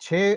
6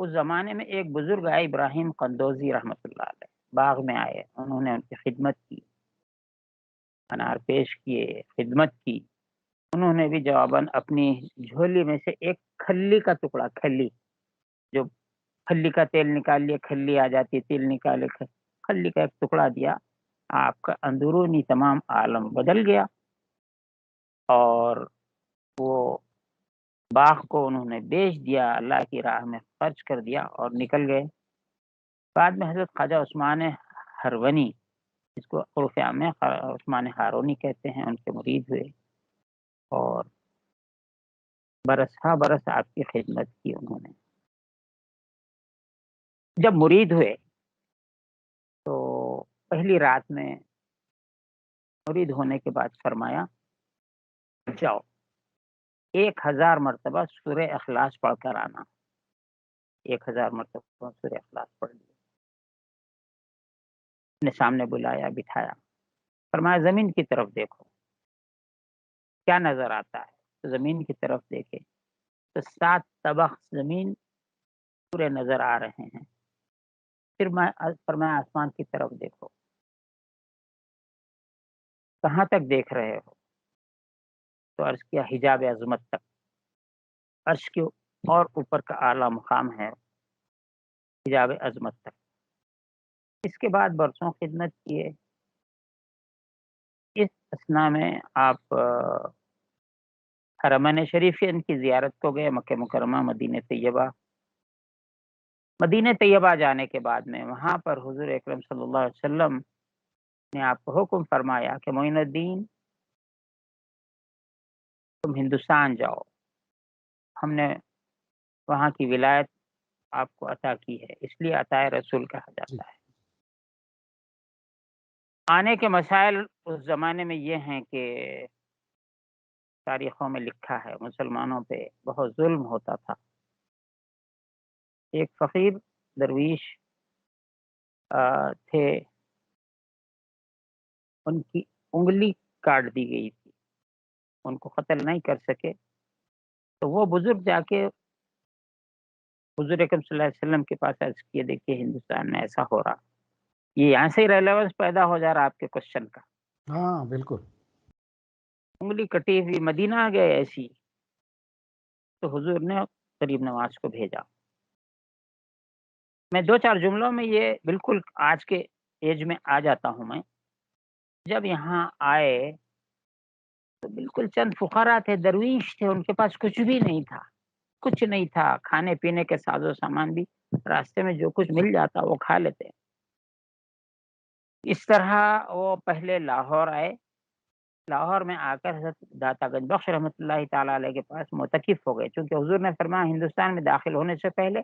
اس زمانے میں ایک بزرگ آئے ابراہیم قندوزی رحمۃ اللہ علیہ، باغ میں آئے، انہوں نے ان کی خدمت کی، انار پیش کیے، خدمت کی۔ انہوں نے بھی جواباً اپنی جھولی میں سے ایک کھلی کا ٹکڑا، کھلی جو کھلی کا تیل نکال لیے، کھلی آ جاتی، تیل نکالے، کھلی کا ایک ٹکڑا دیا۔ آپ کا اندرونی تمام عالم بدل گیا، اور وہ باغ کو انہوں نے بیچ دیا، اللہ کی راہ میں خرچ کر دیا اور نکل گئے۔ بعد میں حضرت خواجہ عثمان ہرونی، جس کو عرف عام میں عثمان ہارونی کہتے ہیں، ان کے مرید ہوئے اور برس ہا برس آپ کی خدمت کی انہوں نے۔ جب مرید ہوئے تو پہلی رات میں مرید ہونے کے بعد فرمایا، جاؤ 1000 مرتبہ سورہ اخلاص پڑھ کر آنا۔ 1000 مرتبہ سورہ اخلاص پڑھ لی، اپنے سامنے بلایا، بٹھایا، فرمایا زمین کی طرف دیکھو، کیا نظر آتا ہے؟ تو زمین کی طرف دیکھے تو 7 طبق زمین پورے نظر آ رہے ہیں۔ پھر میں فرمایا آسمان کی طرف دیکھو، کہاں تک دیکھ رہے ہو؟ تو عرض کیا حجاب عظمت تک، عرش کے اور اوپر کا اعلیٰ مقام ہے حجاب عظمت تک۔ اس کے بعد برسوں خدمت کیے۔ اس اثناء میں آپ حرمین شریفین کی زیارت کو گئے، مکہ مکرمہ، مدینہ طیبہ۔ مدینہ طیبہ جانے کے بعد میں وہاں پر حضور اکرم صلی اللہ علیہ وسلم نے آپ کو حکم فرمایا کہ معین الدین تم ہندوستان جاؤ، ہم نے وہاں کی ولایت آپ کو عطا کی ہے، اس لیے عطا رسول کہا جاتا ہے۔ آنے کے مسائل اس زمانے میں یہ ہیں کہ تاریخوں میں لکھا ہے مسلمانوں پہ بہت ظلم ہوتا تھا۔ ایک فقیر درویش تھے، ان کی انگلی کاٹ دی گئی تھی، ان کو قتل نہیں کر سکے، تو وہ بزرگ جا کے حضور اکرم صلی اللہ علیہ وسلم کے پاس عرض کیے، دیکھیے ہندوستان میں ایسا ہو رہا، یہ یہاں سے ہی ریلیونس پیدا ہو جا رہا آپ کے کوشچن کا۔ ہاں بالکل۔ انگلی کٹی ہوئی، مدینہ آ گئے ایسی، تو حضور نے غریب نواز کو بھیجا۔ میں 2-4 جملوں میں یہ بالکل آج کے ایج میں آ جاتا ہوں میں۔ جب یہاں آئے تو بالکل چند فقراء تھے، درویش تھے، ان کے پاس کچھ بھی نہیں تھا، کچھ نہیں تھا، کھانے پینے کے ساز و سامان بھی راستے میں جو کچھ مل جاتا وہ کھا لیتے۔ اس طرح وہ پہلے لاہور آئے، لاہور میں آ کر حضرت داتا گنج بخش رحمۃ اللہ تعالیٰ علیہ کے پاس معتکف ہو گئے، چونکہ حضور نے فرمایا ہندوستان میں داخل ہونے سے پہلے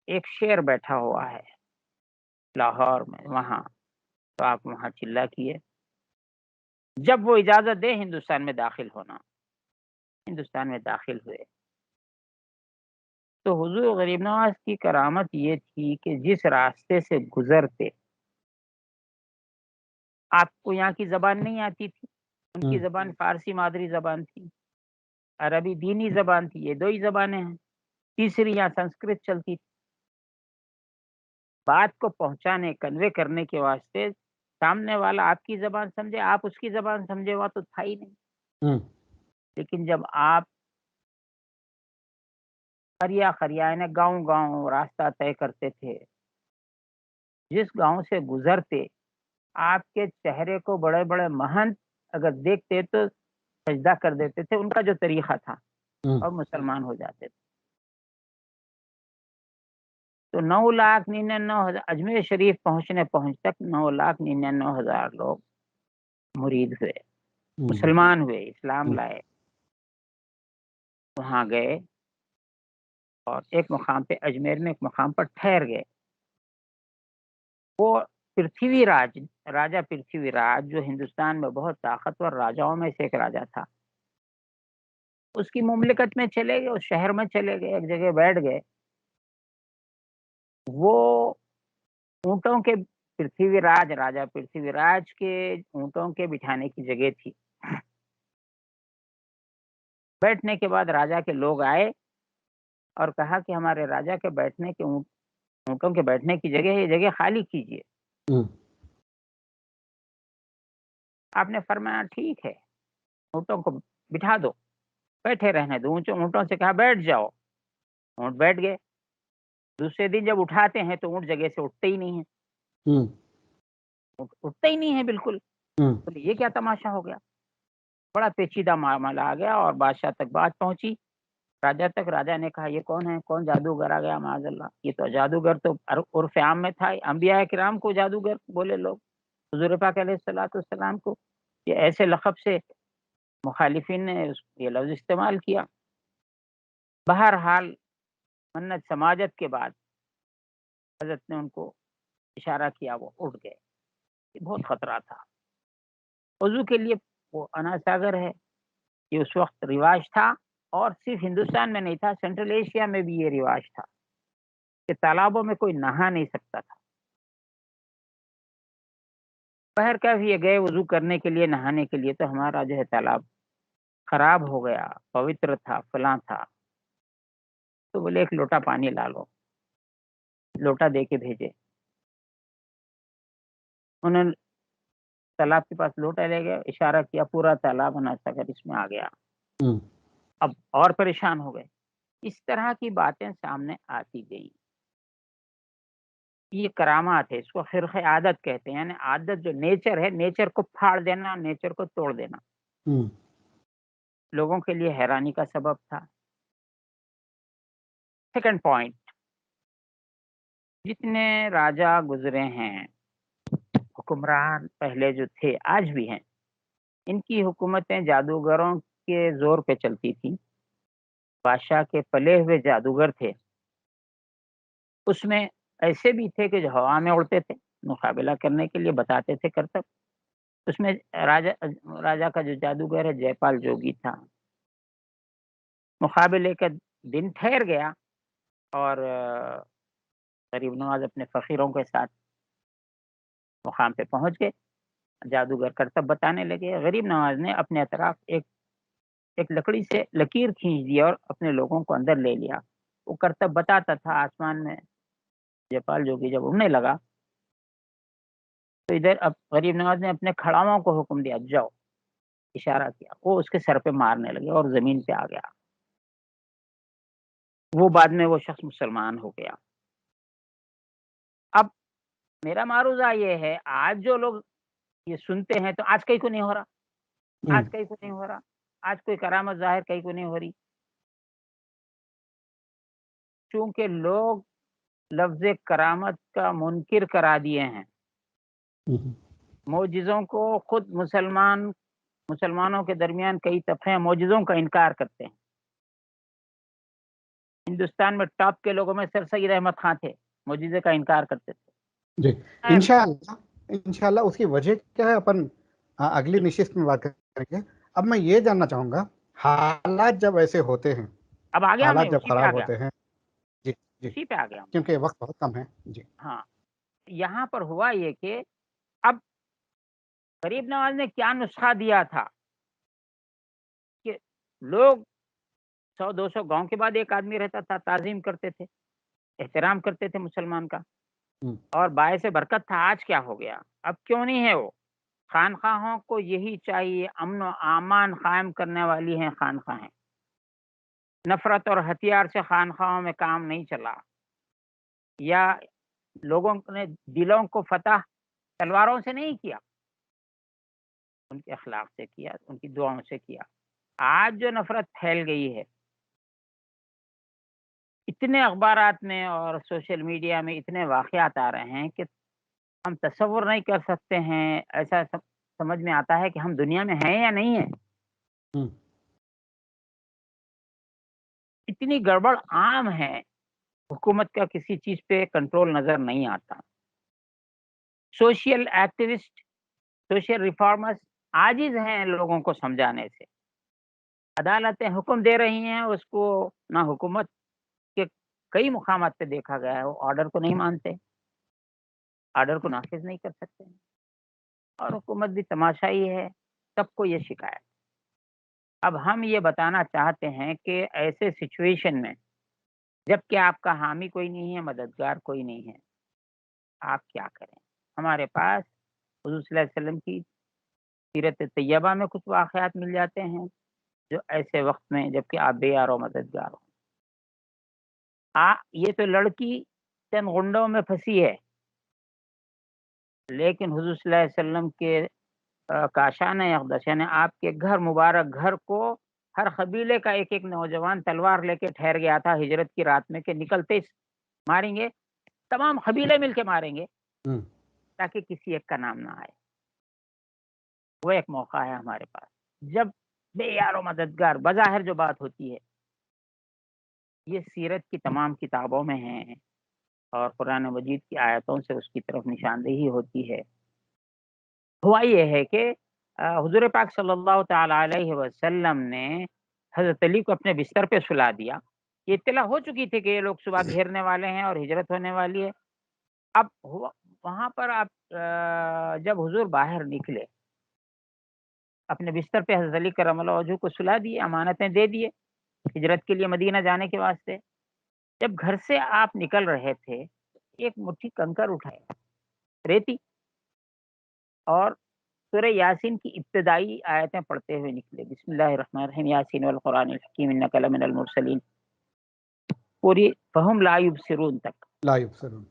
ایک شیر بیٹھا ہوا ہے لاہور میں، وہاں تو آپ وہاں چلا کیے، جب وہ اجازت دے ہندوستان میں داخل ہونا۔ ہندوستان میں داخل ہوئے تو حضور غریب نواز کی کرامت یہ تھی کہ جس راستے سے گزرتے، آپ کو یہاں کی زبان نہیں آتی تھی، ان کی زبان فارسی مادری زبان تھی، عربی دینی زبان تھی، یہ 2 ہی زبانیں ہیں، تیسری یہاں سنسکرت چلتی تھی۔ بات کو پہنچانے، کنوے کرنے کے واسطے سامنے والا آپ کی زبان سمجھے، آپ اس کی زبان سمجھے، وہ تو تھا ہی نہیں۔ لیکن جب آپ خریانے گاؤں گاؤں راستہ طے کرتے تھے، جس گاؤں سے گزرتے آپ کے چہرے کو بڑے بڑے مہنت اگر دیکھتے تو سجدہ کر دیتے تھے، ان کا جو طریقہ تھا، اور مسلمان ہو جاتے تھے۔ تو 9,99,000 اجمیر شریف پہنچ تک 9,99,000 لوگ مرید ہوئے، مسلمان ہوئے، اسلام لائے، وہاں گئے اور ایک مقام پہ اجمیر میں ایک مقام پر ٹھہر گئے۔ وہ پرتھوی راج، راجا پرتھوی راج، جو ہندوستان میں بہت طاقتور راجاؤں میں سے ایک راجا تھا، اس کی مملکت میں چلے گئے، اس شہر میں چلے گئے، ایک جگہ بیٹھ گئے۔ وہ اونٹوں کے پرتھوی راج، راجا پرتھوی راج کے اونٹوں کے بٹھانے کی جگہ تھی۔ بیٹھنے کے بعد راجا کے لوگ آئے اور کہا کہ ہمارے راجا کے بیٹھنے کے اونٹوں کے بیٹھنے کی جگہ ہے، یہ جگہ خالی کیجیے. آپ نے فرمایا ٹھیک ہے، اونٹوں کو بٹھا دو، بیٹھے رہنے دو. اونٹوں سے کہا بیٹھ جاؤ، اونٹ بیٹھ گئے. دوسرے دن جب اٹھاتے ہیں تو اونٹ جگہ سے اٹھتے ہی نہیں ہیں، اٹھتے ہی نہیں ہیں بالکل. بولے یہ کیا تماشا ہو گیا؟ بڑا پیچیدہ معاملہ آ گیا اور بادشاہ تک بات پہنچی، راجا تک. راجا نے کہا یہ کون ہے؟ کون جادوگر آ گیا؟ معاذ اللہ، یہ تو جادوگر تو عرف عام میں تھا. انبیاء کرام کو جادوگر بولے لوگ، حضور پاک علیہ الصلوۃ والسلام کو یہ ایسے لقب سے مخالفین نے یہ لفظ استعمال کیا. بہرحال منت سماجت کے بعد حضرت نے ان کو اشارہ کیا، وہ اٹھ گئے. یہ بہت خطرہ تھا وضو کے لیے. وہ انا ساگر ہے، یہ اس وقت رواج تھا، اور صرف ہندوستان میں نہیں تھا، سینٹرل ایشیا میں بھی یہ رواج تھا کہ تالابوں میں کوئی نہا نہیں سکتا تھا. پہر کا بھی یہ گئے وضو کرنے کے لیے، نہانے کے لیے، تو ہمارا جو ہے تالاب خراب ہو گیا، پوتر تھا، فلاں تھا. تو بولے ایک لوٹا پانی لا لو، لوٹا دے کے بھیجے. انہوں نے تالاب کے پاس لوٹا لے گئے، اشارہ کیا، پورا تالاب اناساگر اس میں آ گیا. اب اور پریشان ہو گئے. اس طرح کی باتیں سامنے آتی گئی. یہ کرامات ہے، اس کو خرق عادت کہتے ہیں. یعنی عادت جو نیچر ہے، نیچر کو پھاڑ دینا، نیچر کو توڑ دینا. لوگوں کے لیے حیرانی کا سبب تھا. سیکنڈ پوائنٹ، جتنے راجا گزرے ہیں، حکمران پہلے جو تھے آج بھی ہیں، ان کی حکومتیں جادوگروں کے زور پہ چلتی تھیں. بادشاہ کے پلے ہوئے جادوگر تھے، اس میں ایسے بھی تھے کہ جو ہوا میں اڑتے تھے، مقابلہ کرنے کے لیے بتاتے تھے کرتب. اس میں راجا کا جو جادوگر ہے جے پال جوگی تھا. مقابلے کا دن ٹھہر گیا اور غریب نواز اپنے فقیروں کے ساتھ مقام پہ پہنچ گئے. جادوگر کرتب بتانے لگے. غریب نواز نے اپنے اطراف ایک لکڑی سے لکیر کھینچ دیا اور اپنے لوگوں کو اندر لے لیا. وہ کرتب بتاتا تھا. آسمان میں جے پال جوگی جب اڑنے لگا تو ادھر اب غریب نواز نے اپنے کھڑاؤں کو حکم دیا جاؤ، اشارہ کیا. وہ اس کے سر پہ مارنے لگے اور زمین پہ آ گیا. وہ بعد میں وہ شخص مسلمان ہو گیا. اب میرا معروضہ یہ ہے، آج جو لوگ یہ سنتے ہیں تو آج کہیں کو نہیں ہو رہا، آج کہیں کو نہیں ہو رہا، آج کوئی کرامت ظاہر کہیں کو نہیں ہو رہی. چونکہ لوگ لفظ کرامت کا منکر کرا دیے ہیں. معجزوں کو خود مسلمانوں کے درمیان کئی طبقے معجزوں کا انکار کرتے ہیں. ہندوستان میں ٹاپ کے لوگوں میں سر سید احمد خان تھے، معجزے کا انکار کرتے تھے. جی انشاءاللہ اس کی وجہ کیا ہے اپن اگلی نشست میں بات کریں گے. اب میں یہ جاننا چاہوں گا، حالات جب ایسے ہوتے ہیں، اب آ گیا، حالات میں جب اسی پہ آ خراب گیا، ہوتے ہیں، جی جی اسی پہ آ گیا. کیونکہ وقت بہت کم ہے. جی ہاں، یہاں پر ہوا یہ کہ اب غریب نواز نے کیا نسخہ دیا تھا کہ لوگ 100-200 گاؤں کے بعد ایک آدمی رہتا تھا، تعظیم کرتے تھے، احترام کرتے تھے مسلمان کا، اور باعث برکت تھا. آج کیا ہو گیا؟ اب کیوں نہیں ہے وہ؟ خانخواہوں کو یہی چاہیے، امن و امان قائم کرنے والی ہیں خانخواہیں. نفرت اور ہتھیار سے خانخواہوں میں کام نہیں چلا، یا لوگوں نے دلوں کو فتح تلواروں سے نہیں کیا، ان کے اخلاق سے کیا، ان کی دعاؤں سے کیا. آج جو نفرت پھیل گئی ہے، اتنے اخبارات میں اور سوشل میڈیا میں اتنے واقعات آ رہے ہیں کہ ہم تصور نہیں کر سکتے ہیں. ایسا سمجھ میں آتا ہے کہ ہم دنیا میں ہیں یا نہیں ہیں. اتنی گڑبڑ عام ہے، حکومت کا کسی چیز پہ کنٹرول نظر نہیں آتا. سوشل ایکٹیوسٹ، سوشل ریفارمرز عاجز ہیں لوگوں کو سمجھانے سے. عدالتیں حکم دے رہی ہیں، اس کو نہ حکومت کے کئی مقامات پہ دیکھا گیا ہے وہ آرڈر کو نہیں مانتے، آرڈر کو نافذ نہیں کر سکتے. اور حکومت بھی تماشا ہی ہے، سب کو یہ شکایت. اب ہم یہ بتانا چاہتے ہیں کہ ایسے سچویشن میں جبکہ آپ کا حامی کوئی نہیں ہے، مددگار کوئی نہیں ہے، آپ کیا کریں؟ ہمارے پاس حضور صلی اللہ علیہ وسلم کی سیرت طیبہ میں کچھ واقعات مل جاتے ہیں جو ایسے وقت میں جبکہ آپ بے یار و مددگار ہو. یہ تو لڑکی چند غنڈوں میں پھنسی ہے، لیکن حضور صلی اللہ علیہ وسلم کے کاشان اقدس یعنی آپ کے گھر مبارک گھر کو ہر قبیلے کا ایک ایک نوجوان تلوار لے کے ٹھہر گیا تھا ہجرت کی رات میں کہ نکلتے ماریں گے، تمام قبیلے مل کے ماریں گے تاکہ کسی ایک کا نام نہ آئے. وہ ایک موقع ہے ہمارے پاس جب بے یار و مددگار بظاہر جو بات ہوتی ہے یہ سیرت کی تمام کتابوں میں ہیں اور قرآن مجید کی آیتوں سے اس کی طرف نشاندہی ہوتی ہے. ہوا یہ ہے کہ حضور پاک صلی اللہ تعالی علیہ وسلم نے حضرت علی کو اپنے بستر پہ سلا دیا. یہ اطلاع ہو چکی تھی کہ یہ لوگ صبح گھیرنے والے ہیں اور ہجرت ہونے والی ہے. اب وہاں پر آپ جب حضور باہر نکلے اپنے بستر پہ حضرت علی کرم اللہ وجہہ کو سلا دیے، امانتیں دے دیے ہجرت کے لیے مدینہ جانے کے واسطے. جب گھر سے آپ نکل رہے تھے ایک مٹھی کنکر اٹھائے ریتی اور سورہ یاسین کی ابتدائی آیتیں پڑھتے ہوئے نکلے. بسم اللہ الرحمن الرحیم یاسین والقرآن الحکیم انک لمن المرسلین پوری فہم لا یبصرون تک لا یبصرون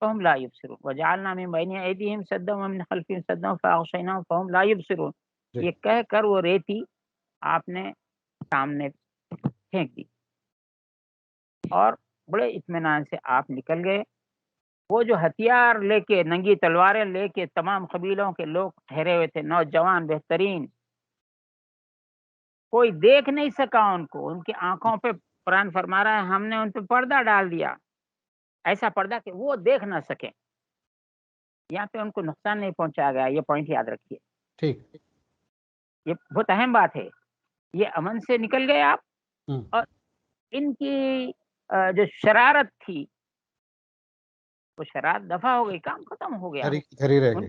فہم لا یبصرون وجعلنا من بین ایدیہم سدا ومن خلفہم سدا فاغشیناہم فہم لا یبصرون. یہ کہہ کر وہ ریتی آپ نے سامنے پھینک دی اور بڑے اطمینان سے آپ نکل گئے. وہ جو ہتھیار لے کے ننگی تلواریں لے کے تمام قبیلوں کے لوگ ٹھہرے ہوئے تھے، نوجوان بہترین، کوئی دیکھ نہیں سکا ان کو. ان کی آنکھوں پہ قرآن فرما رہا ہے ہم نے ان پہ پردہ ڈال دیا، ایسا پردہ کہ وہ دیکھ نہ سکیں. یہاں پہ ان کو نقصان نہیں پہنچایا گیا، یہ پوائنٹ یاد رکھیے. ٹھیک، یہ بہت اہم بات ہے. یہ امن سے نکل گئے آپ اور ان کی جو شرارت تھی وہ شرارت دفع ہو گئی، کام ختم ہو گیا. دھری رہ گئی.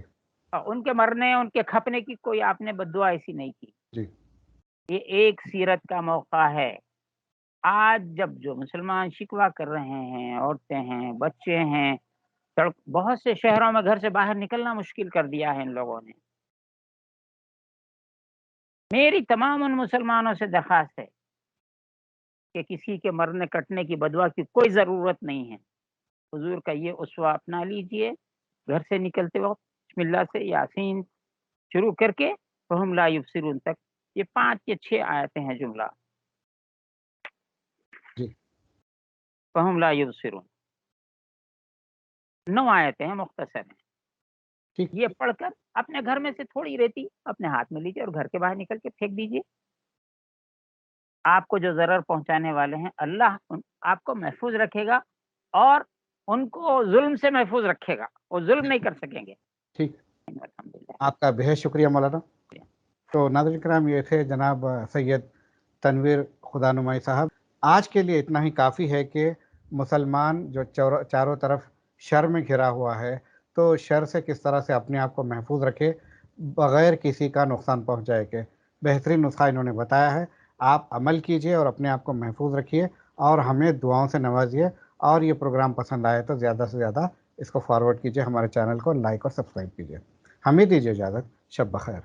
ان کے مرنے ان کے کھپنے کی کوئی آپ نے بددعا ایسی نہیں کی. جی، یہ ایک سیرت کا موقع ہے. آج جب جو مسلمان شکوہ کر رہے ہیں، عورتیں ہیں، بچے ہیں، بہت سے شہروں میں گھر سے باہر نکلنا مشکل کر دیا ہے ان لوگوں نے. میری تمام ان مسلمانوں سے درخواست ہے کہ کسی کے مرنے کٹنے کی بددعا کی کوئی ضرورت نہیں ہے. حضور کا یہ اسوہ اپنا لیجئے. گھر سے نکلتے وقت بسم اللہ سے یاسین شروع کر کے فہم لا یبصرون تک، یہ 5 یا 6 آیتیں ہیں جملہ. جی، فہم لا یبصرون 9 آیتیں ہیں، مختصر ہیں. ٹھیک. یہ پڑھ کر اپنے گھر میں سے تھوڑی ریتی اپنے ہاتھ میں لیجیے اور گھر کے باہر نکل کے پھینک دیجیے. آپ کو جو ضرر پہنچانے والے ہیں اللہ آپ کو محفوظ رکھے گا اور ان کو ظلم سے محفوظ رکھے گا، وہ ظلم نہیں کر سکیں گے. ٹھیک، الحمدللہ. آپ کا بہت شکریہ مولانا. تو ناظرین کرام یہ تھے جناب سید تنویر خدا نمائی صاحب. آج کے لیے اتنا ہی کافی ہے کہ مسلمان جو چاروں طرف شر میں گھرا ہوا ہے تو شر سے کس طرح سے اپنے آپ کو محفوظ رکھے بغیر کسی کا نقصان پہنچائے کے بہترین نسخہ انہوں نے بتایا ہے. آپ عمل کیجئے اور اپنے آپ کو محفوظ رکھیے اور ہمیں دعاؤں سے نوازیے. اور یہ پروگرام پسند آئے تو زیادہ سے زیادہ اس کو فارورڈ کیجئے، ہمارے چینل کو لائک اور سبسکرائب کیجئے. ہمیں دیجیے اجازت. شب بخیر.